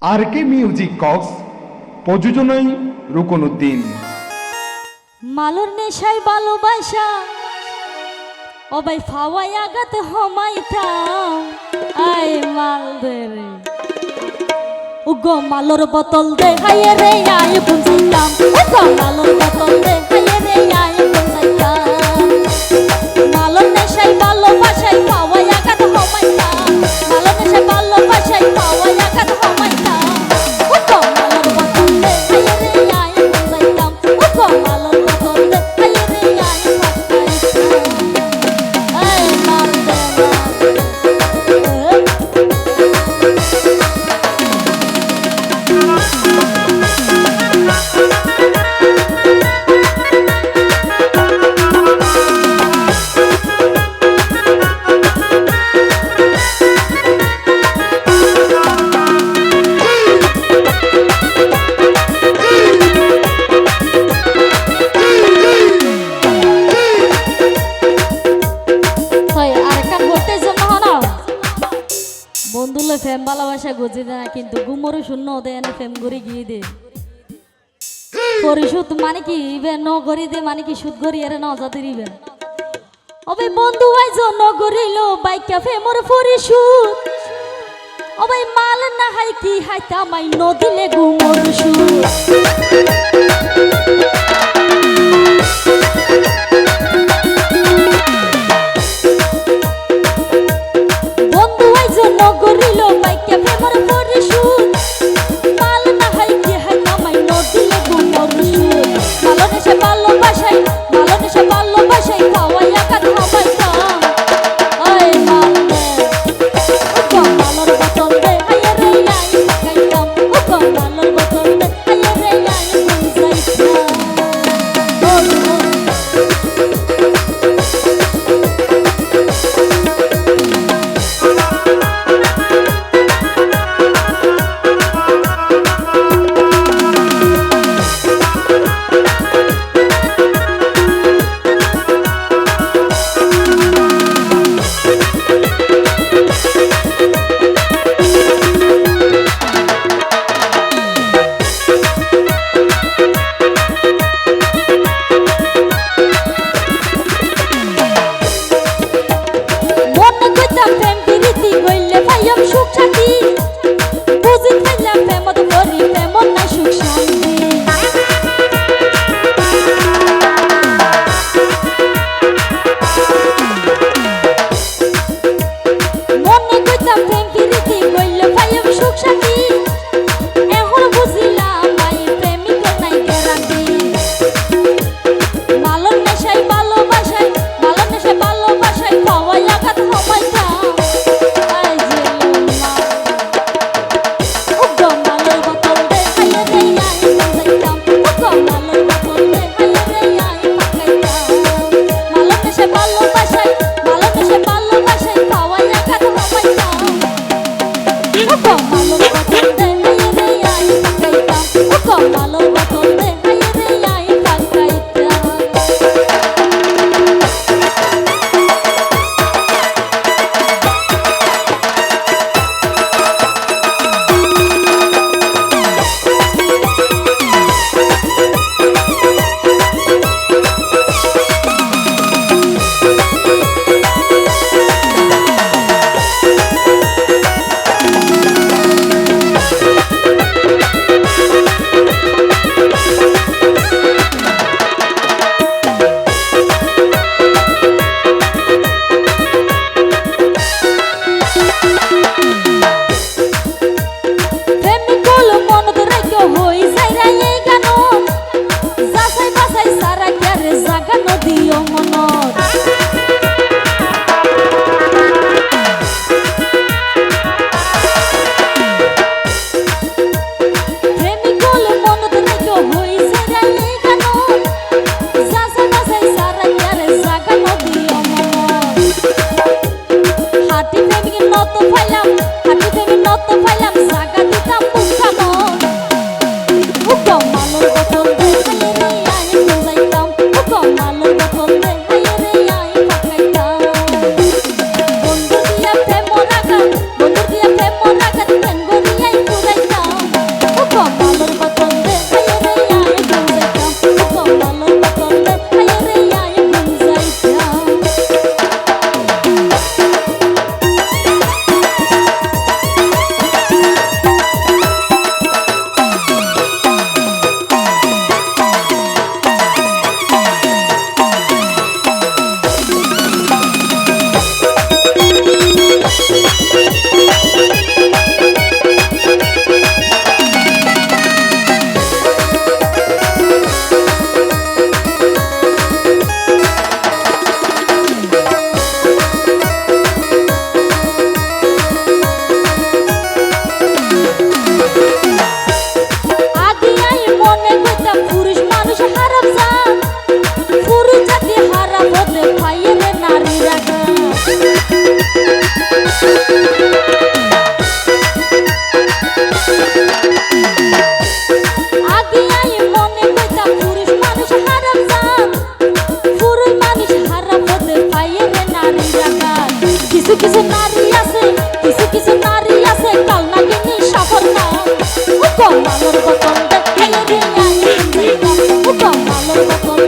আর কে music Cox, প্রযোজনায় রুকনউদ্দিন। মালুর নেশাই ভালোবাসা ও ভাই ফাওয়াই আগাতে হমাইতাম আয় মাল দে রে উগো মালুর বোতল দে হাইয়ে রে আয় বুঝাইতাম উগো মালুর বোতল দে হাইয়ে রে আয় বুঝাইতাম মালুর নেশাই ভালোবাসাই ফাওয়াই আগাতে হমাইতাম মালুর নেশাই ভালোবাসাই ফাওয়াই আগাতে হমাইতাম উগো মালুর বোতল দে হাইয়ে রে আয় বুঝাইতাম উগো মালুর বোতল দে হাইয়ে রে আয় বুঝাইতাম আয় মাল দে বন্ধুলে ফেম ভালোবাসা গজি দেয় কিন্তু গুমরু শূন্য দেয় না ফেম করে গিয়ে দে পরিশোধ মানে কি ইবে ন করি দে মানে কি সুদ করি এর ন যাতে দিবে ওবে বন্ধু ভাই জন করিল বাইকা ফেমর পরিশোধ ওবে মাল না হাই কি হাইতা মাই নদিলে গুমরু সুদ নগরিলো বাইকে ফেমর পরিশোধ মাল না হাই কি হাই নামাই নদিলে গুমরুসুদ মালো নেশে ভালোবাসাই খাওয়াই আকাত হমাইতাম আয় মাল দে উগো মালোর বোতল দে হাইয়ে রে আই পাকাইতাম উগো মালোর বোতল দে হাইয়ে রে আই বুঝাইতাম আগে আই মনে কইতা পুরুষ মানুষ হারাম জান, পুরুষ মানুষ হারাম হতে পাইয়ে রে নারী রাখাল। কিছু কিছু নারী আছে, কিছু কিছু নারী আছে কাল নাগিনী সাফর না। ও কম আলোর বোতল দেখলে রে আই ও কম আলোর বোতল